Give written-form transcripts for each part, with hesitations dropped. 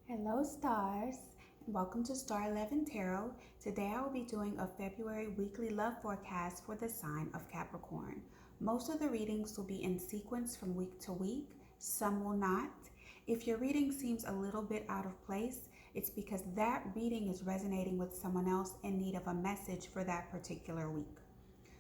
Hello stars, and welcome to Star 11 Tarot. Today I will be doing a February weekly love forecast for the sign of Capricorn. Most of the readings will be in sequence from week to week, some will not. If your reading seems a little bit out of place, it's because that reading is resonating with someone else in need of a message for that particular week.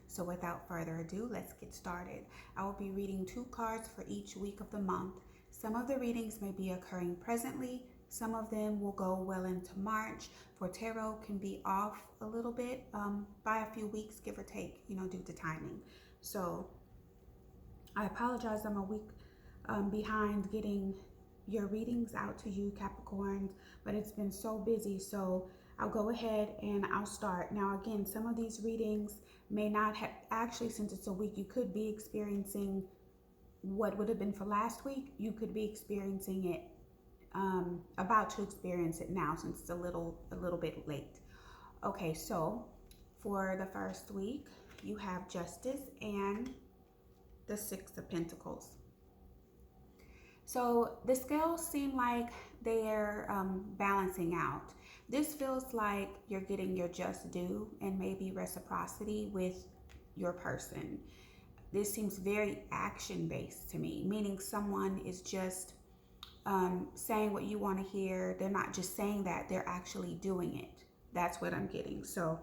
So without further ado, let's get started. I will be reading 2 cards for each week of the month. Some of the readings may be occurring presently. Some of them will go well into March. For tarot, can be off a little bit by a few weeks, give or take, due to timing. So I apologize, I'm a week behind getting your readings out to you, Capricorns, but it's been so busy. So I'll go ahead and I'll start. Now, again, some of these readings may not have, actually, since it's a week, you could be experiencing what would have been for last week. You could be experiencing it, about to experience it now, since it's a little bit late. Okay, so for the first week, you have Justice and the Six of Pentacles. So the scales seem like they're balancing out. This feels like you're getting your just due and maybe reciprocity with your person. This seems very action-based to me, meaning someone is just saying what you want to hear. They're not just saying that, they're actually doing it. That's what I'm getting. So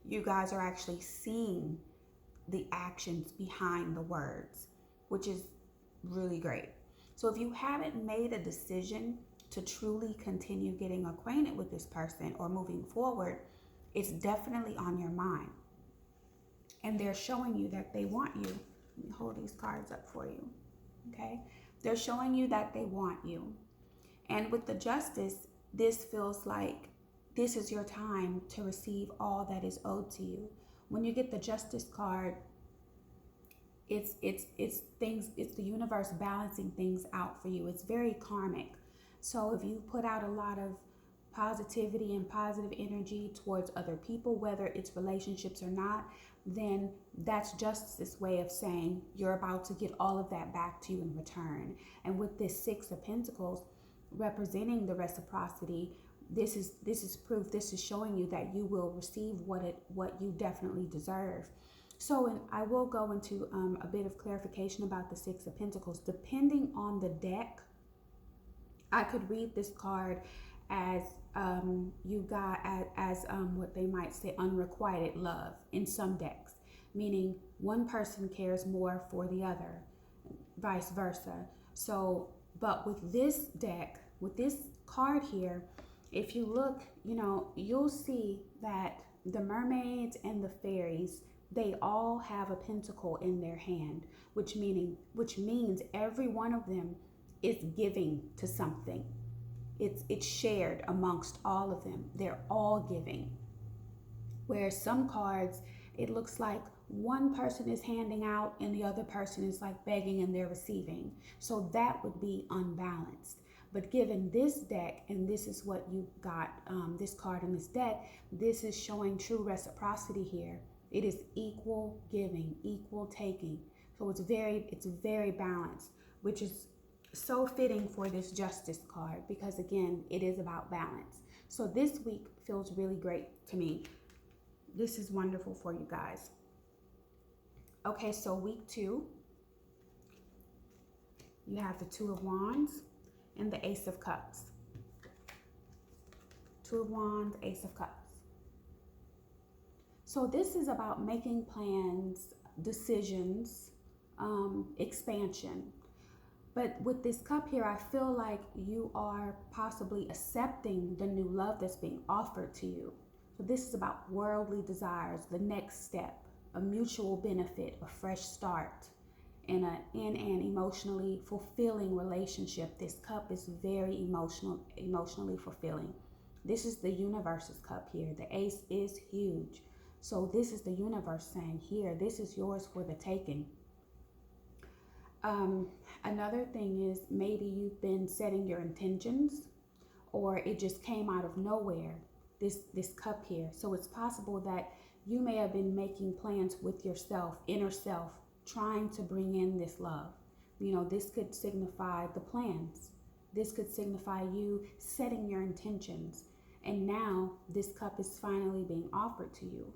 you guys are actually seeing the actions behind the words, which is really great. So if you haven't made a decision to truly continue getting acquainted with this person or moving forward, it's definitely on your mind. And they're showing you that they want you. Let me hold these cards up for you. Okay? They're showing you that they want you. And with the Justice, this feels like this is your time to receive all that is owed to you. When you get the Justice card, it's the universe balancing things out for you. It's very karmic. So if you put out a lot of positivity and positive energy towards other people, whether it's relationships or not, then that's Justice's way of saying you're about to get all of that back to you in return. And with this Six of Pentacles representing the reciprocity, this is proof. This is showing you that you will receive what you definitely deserve. So, and I will go into a bit of clarification about the Six of Pentacles. Depending on the deck, I could read this card as you got as what they might say unrequited love in some decks, meaning one person cares more for the other, vice versa. So, but with this deck, with this card here, if you look, you'll see that the mermaids and the fairies, they all have a pentacle in their hand, which means every one of them is giving to something. It's shared amongst all of them. They're all giving. Whereas some cards, it looks like one person is handing out and the other person is like begging and they're receiving. So that would be unbalanced. But given this deck, and this is what you got, this card in this deck, this is showing true reciprocity here. It is equal giving, equal taking. So it's very balanced, which is so fitting for this Justice card, because again, it is about balance. So this week feels really great to me. This is wonderful for you guys. Okay, so week 2, you have the Two of Wands and the Ace of Cups. Two of Wands, Ace of Cups. So this is about making plans, decisions, expansion. But with this cup here, I feel like you are possibly accepting the new love that's being offered to you. So this is about worldly desires, the next step, a mutual benefit, a fresh start, in an emotionally fulfilling relationship. This cup is very emotionally fulfilling. This is the universe's cup here. The ace is huge. So this is the universe saying here, this is yours for the taking. Another thing is maybe you've been setting your intentions, or it just came out of nowhere, this cup here. So it's possible that you may have been making plans with yourself, inner self, trying to bring in this love. This could signify the plans. This could signify you setting your intentions. And now this cup is finally being offered to you.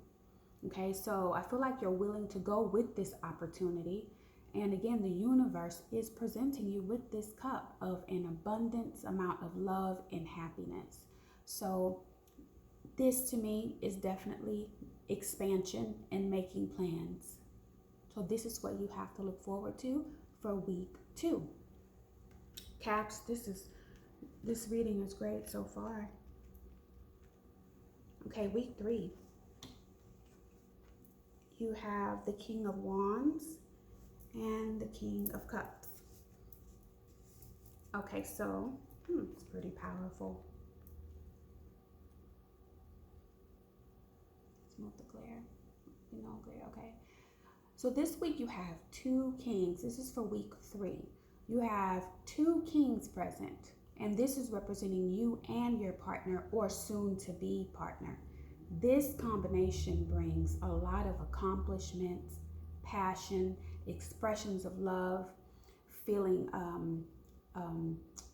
Okay, so I feel like you're willing to go with this opportunity. And again, the universe is presenting you with this cup of an abundance amount of love and happiness. So this to me is definitely expansion and making plans. So this is what you have to look forward to for week 2. Caps, this reading is great so far. Okay, week 3. You have the King of Wands and the King of Cups. Okay, so it's pretty powerful. Let's move the glare. No glare, okay. So this week you have 2 kings. This is for week 3. You have 2 kings present, and this is representing you and your partner or soon to be partner. This combination brings a lot of accomplishments, passion, expressions of love, feeling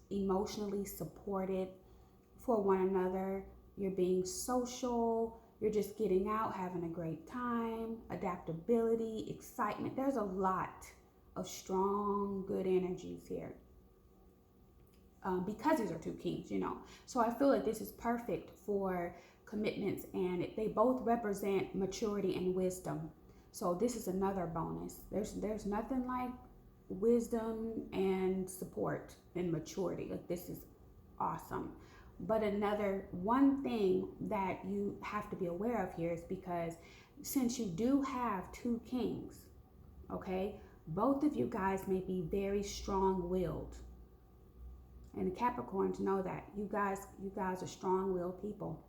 emotionally supported for one another. You're being social, you're just getting out, having a great time, adaptability, excitement. There's a lot of strong, good energies here. Because these are 2 kings, So I feel like this is perfect for commitments, and they both represent maturity and wisdom. So this is another bonus. There's nothing like wisdom and support and maturity. Like, this is awesome. But another one thing that you have to be aware of here is because since you do have 2 kings, okay, both of you guys may be very strong-willed. And the Capricorns know that. You guys are strong-willed people.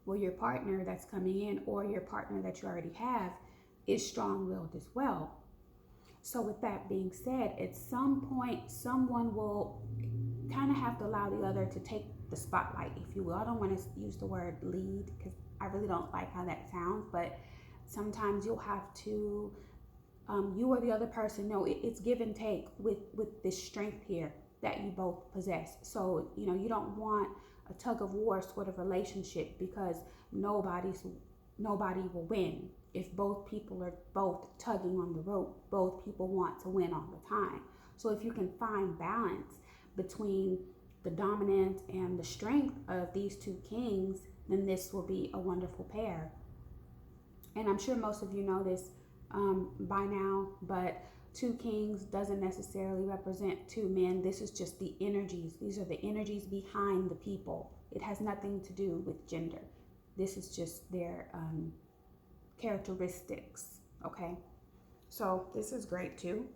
Well, your partner that's coming in or your partner that you already have is strong-willed as well. So with that being said, at some point, someone will kind of have to allow the other to take the spotlight, if you will. I don't want to use the word lead because I really don't like how that sounds, but sometimes you'll have to, you or the other person, it's give and take with this strength here that you both possess. So, you don't want a tug of war sort of relationship, because nobody will win. If both people are both tugging on the rope, both people want to win all the time. So if you can find balance between the dominance and the strength of these 2 kings, then this will be a wonderful pair. And I'm sure most of you know this by now, but 2 kings doesn't necessarily represent 2 men. This is just the energies. These are the energies behind the people. It has nothing to do with gender. This is just their characteristics, okay? So this is great too.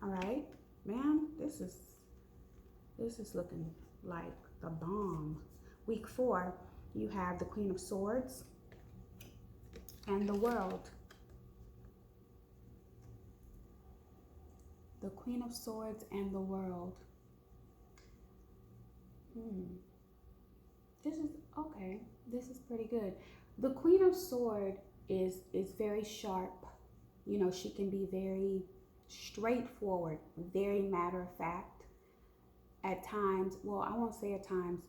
All right, man, this is looking like the bomb. Week 4, you have the Queen of Swords and the World. The Queen of Swords and the World. This is okay. This is pretty good. The Queen of Swords is very sharp. She can be very straightforward, very matter of fact. At times, well, I won't say at times.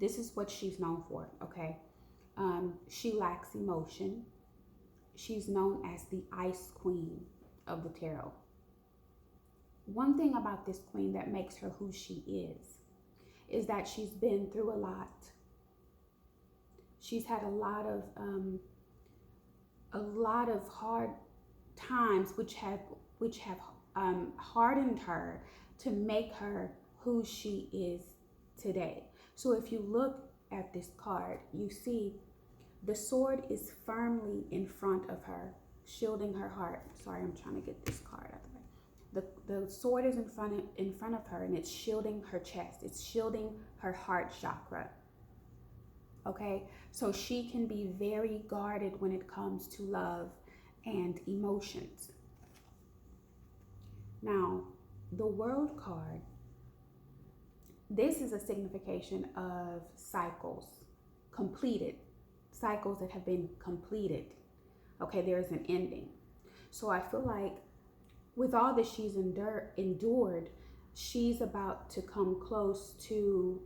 This is what she's known for, okay? She lacks emotion. She's known as the Ice Queen of the Tarot. One thing about this queen that makes her who she is that she's been through a lot. She's had a lot of hard times, which have hardened her to make her who she is today. So if you look at this card, you see the sword is firmly in front of her, shielding her heart. Sorry, I'm trying to get this card out of the way. The sword is in front of her, and it's shielding her chest. It's shielding her heart chakra. Okay, so she can be very guarded when it comes to love and emotions. Now, the World card, this is a signification of cycles, completed, cycles that have been completed. Okay, there is an ending. So I feel like with all that she's endured, she's about to come close to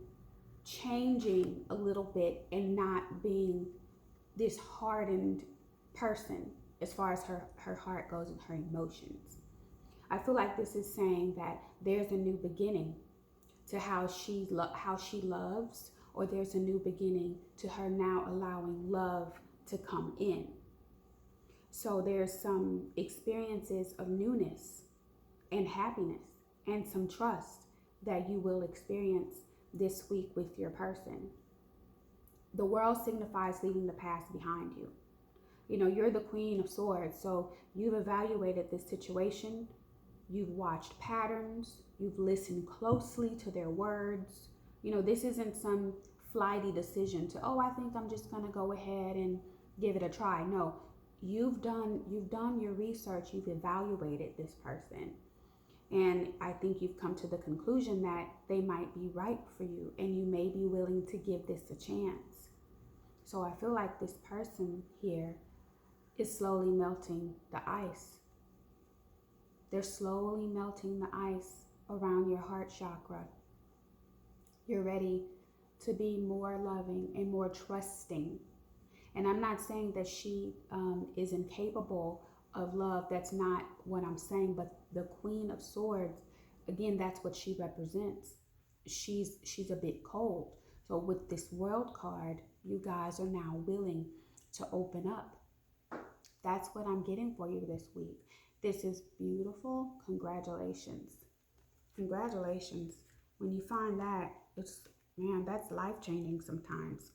changing a little bit and not being this hardened person as far as her heart goes and her emotions. I feel like this is saying that there's a new beginning to how she loves, or there's a new beginning to her now allowing love to come in. So there's some experiences of newness and happiness and some trust that you will experience this week with your person. The world signifies leaving the past behind you. You know, you're the Queen of Swords, so you've evaluated this situation, you've watched patterns, you've listened closely to their words. You know, this isn't some flighty decision to, oh, I think I'm just going to go ahead and give it a try. No, you've done your research, you've evaluated this person. And I think you've come to the conclusion that they might be right for you and you may be willing to give this a chance. So I feel like this person here is slowly melting the ice. They're slowly melting the ice around your heart chakra. You're ready to be more loving and more trusting. And I'm not saying that she is incapable of love. That's not what I'm saying. But the Queen of Swords, again, that's what she represents. She's a bit cold. So with this World card, you guys are now willing to open up. That's what I'm getting for you this week. This is beautiful. Congratulations. Congratulations. When you find that, man, that's life-changing sometimes.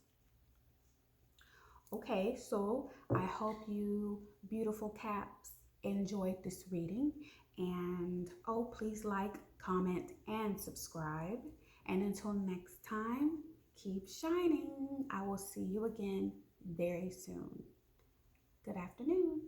Okay, so I hope you beautiful Caps enjoyed this reading. And oh, please like, comment, and subscribe. And until next time, keep shining. I will see you again very soon. Good afternoon.